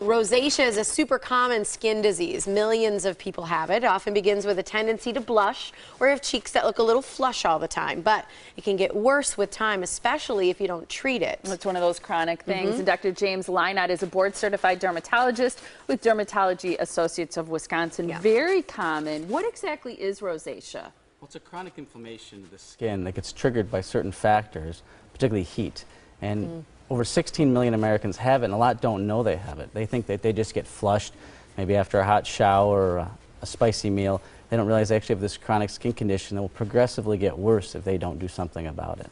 Rosacea is a super common skin disease. Millions of people have it. It often begins with a tendency to blush or have cheeks that look a little flush all the time. But it can get worse with time, especially if you don't treat it. It's one of those chronic things. And Dr. James Lynott is a board-certified dermatologist with Dermatology Associates of Wisconsin. Yeah. Very common. What exactly is rosacea? Well, it's a chronic inflammation of the skin that gets triggered by certain factors, particularly heat. And over 16 million Americans have it, and a lot don't know they have it. They think that they just get flushed, maybe after a hot shower or a spicy meal. They don't realize they actually have this chronic skin condition that will progressively get worse if they don't do something about it.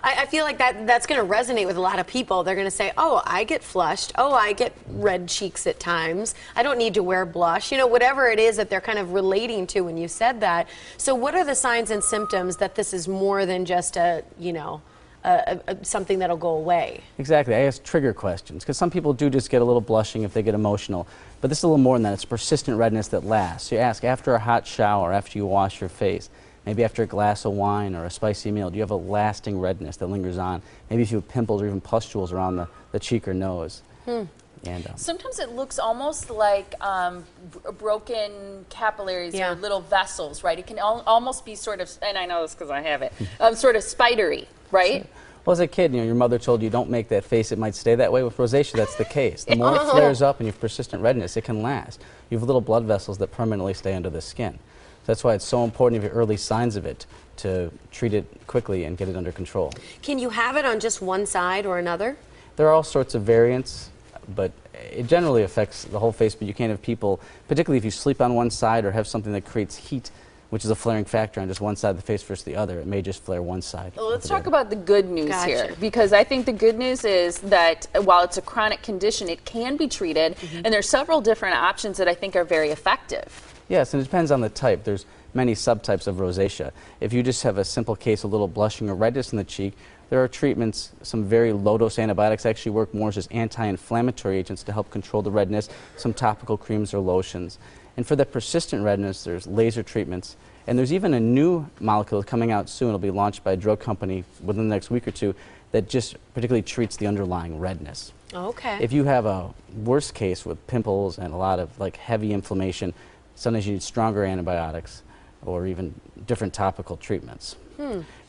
I feel like that's going to resonate with a lot of people. They're going to say, oh, I get flushed. Oh, I get red cheeks at times. I don't need to wear blush. You know, whatever it is that they're kind of relating to when you said that. So what are the signs and symptoms that this is more than just a, you know, something that'll go away? Exactly. I ask trigger questions because some people do just get a little blushing if they get emotional. But this is a little more than that. It's persistent redness that lasts. So you ask, after a hot shower, after you wash your face, maybe after a glass of wine or a spicy meal, do you have a lasting redness that lingers on? Maybe if you have pimples or even pustules around the cheek or nose. And, sometimes it looks almost like broken capillaries or little vessels, right? It can almost be sort of, and I know this because I have it, sort of spidery, right? Sure. Well, as a kid, you know, your mother told you don't make that face, it might stay that way. With rosacea, that's the case. The more it flares up and you have persistent redness, it can last. You have little blood vessels that permanently stay under the skin. So that's why it's so important if you have early signs of it to treat it quickly and get it under control. Can you have it on just one side or another? There are all sorts of variants, but it generally affects the whole face. But you can't have people, particularly if you sleep on one side or have something that creates heat, which is a flaring factor on just one side of the face versus the other. It may just flare one side. Well, let's talk about the good news here, because I think the good news is that while it's a chronic condition, it can be treated, and there's several different options that I think are very effective. Yes, and it depends on the type. There's many subtypes of rosacea. If you just have a simple case of little blushing or redness in the cheek, there are treatments. Some very low-dose antibiotics actually work more as anti-inflammatory agents to help control the redness, some topical creams or lotions. And for the persistent redness, there's laser treatments. And there's even a new molecule coming out soon. It'll be launched by a drug company within the next week or two that just particularly treats the underlying redness. Okay. If you have a worse case with pimples and a lot of like heavy inflammation, sometimes you need stronger antibiotics or even different topical treatments.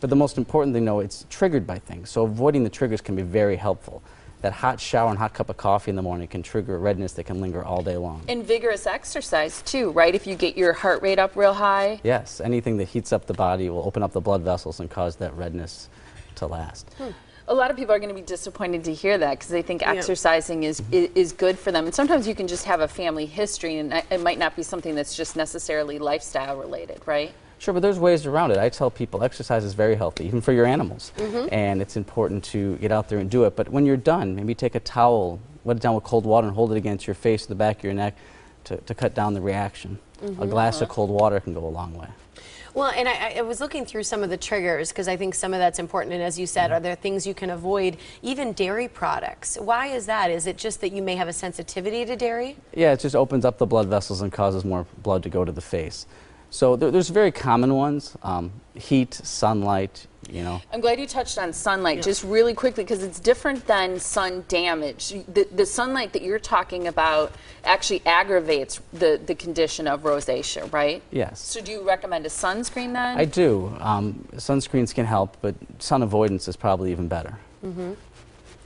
But the most important thing, though, it's triggered by things. So avoiding the triggers can be very helpful. That hot shower and hot cup of coffee in the morning can trigger a redness that can linger all day long. And vigorous exercise, too, right? If you get your heart rate up real high? Yes. Anything that heats up the body will open up the blood vessels and cause that redness to last. A lot of people are going to be disappointed to hear that because they think exercising is good for them. And sometimes you can just have a family history, and it might not be something that's just necessarily lifestyle related, right? Sure, but there's ways around it. I tell people exercise is very healthy, even for your animals. And it's important to get out there and do it. But when you're done, maybe take a towel, wet it down with cold water and hold it against your face or the back of your neck to cut down the reaction. A glass of cold water can go a long way. Well, and I was looking through some of the triggers because I think some of that's important. And as you said, are there things you can avoid? Even dairy products. Why is that? Is it just that you may have a sensitivity to dairy? Yeah, it just opens up the blood vessels and causes more blood to go to the face. So there's very common ones, heat, sunlight, you know. I'm glad you touched on sunlight just really quickly because it's different than sun damage. The sunlight that you're talking about actually aggravates the condition of rosacea, right? Yes. So do you recommend a sunscreen then? I do. Sunscreens can help, but sun avoidance is probably even better.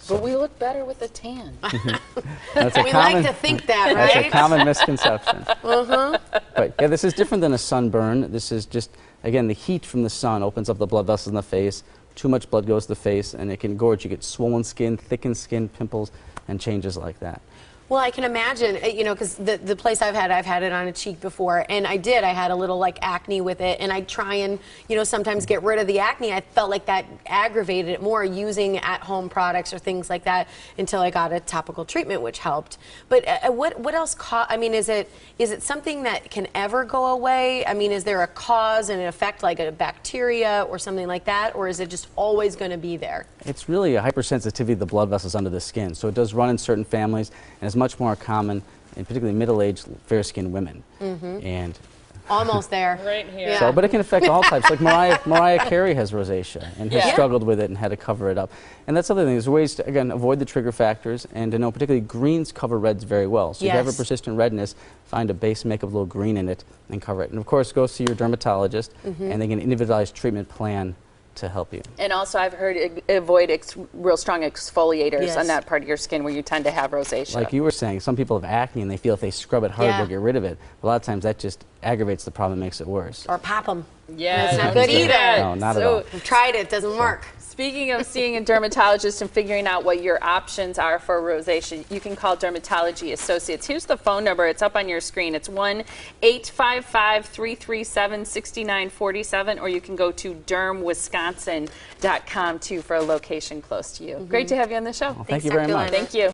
But we look better with a tan. We like to think that, right? That's a common misconception. But yeah, this is different than a sunburn. This is just, again, the heat from the sun opens up the blood vessels in the face. Too much blood goes to the face, and it can gorge. You get swollen skin, thickened skin, pimples, and changes like that. Well, I can imagine, you know, because the place I've had it on a cheek before, and I had a little like acne with it, and I'd try and, you know, sometimes get rid of the acne. I felt like that aggravated it more using at-home products or things like that until I got a topical treatment, which helped. But what else? I mean, is it something that can ever go away? I mean, is there a cause and an effect like a bacteria or something like that, or is it just always going to be there? It's really a hypersensitivity of the blood vessels under the skin. So it does run in certain families, and it's much more common in particularly middle-aged, fair-skinned women. And Almost there. Right here. Yeah. So, but it can affect all types. Like Mariah Carey has rosacea and has Yeah. struggled with it and had to cover it up. And that's the other thing. There's ways to, again, avoid the trigger factors and to know particularly greens cover reds very well. So if you have a Yes. persistent redness, find a base makeup, a little green in it, and cover it. And of course, go see your dermatologist, and they can individualize treatment plan to help you. And also, I've heard avoid real strong exfoliators Yes. on that part of your skin where you tend to have rosacea. Like you were saying, some people have acne and they feel if they scrub it hard, Yeah. they'll get rid of it. A lot of times that just aggravates the problem, makes it worse. Or pop them. yeah, That's not don't good do either. that. No, not at all. I've tried it. Doesn't work. Speaking of seeing a dermatologist and figuring out what your options are for rosacea, you can call Dermatology Associates. Here's the phone number. It's up on your screen. It's 1-855-337-6947, or you can go to dermwisconsin.com too for a location close to you. Great to have you on the show. Well, thank you very Dr. much. Lynott. Thank you.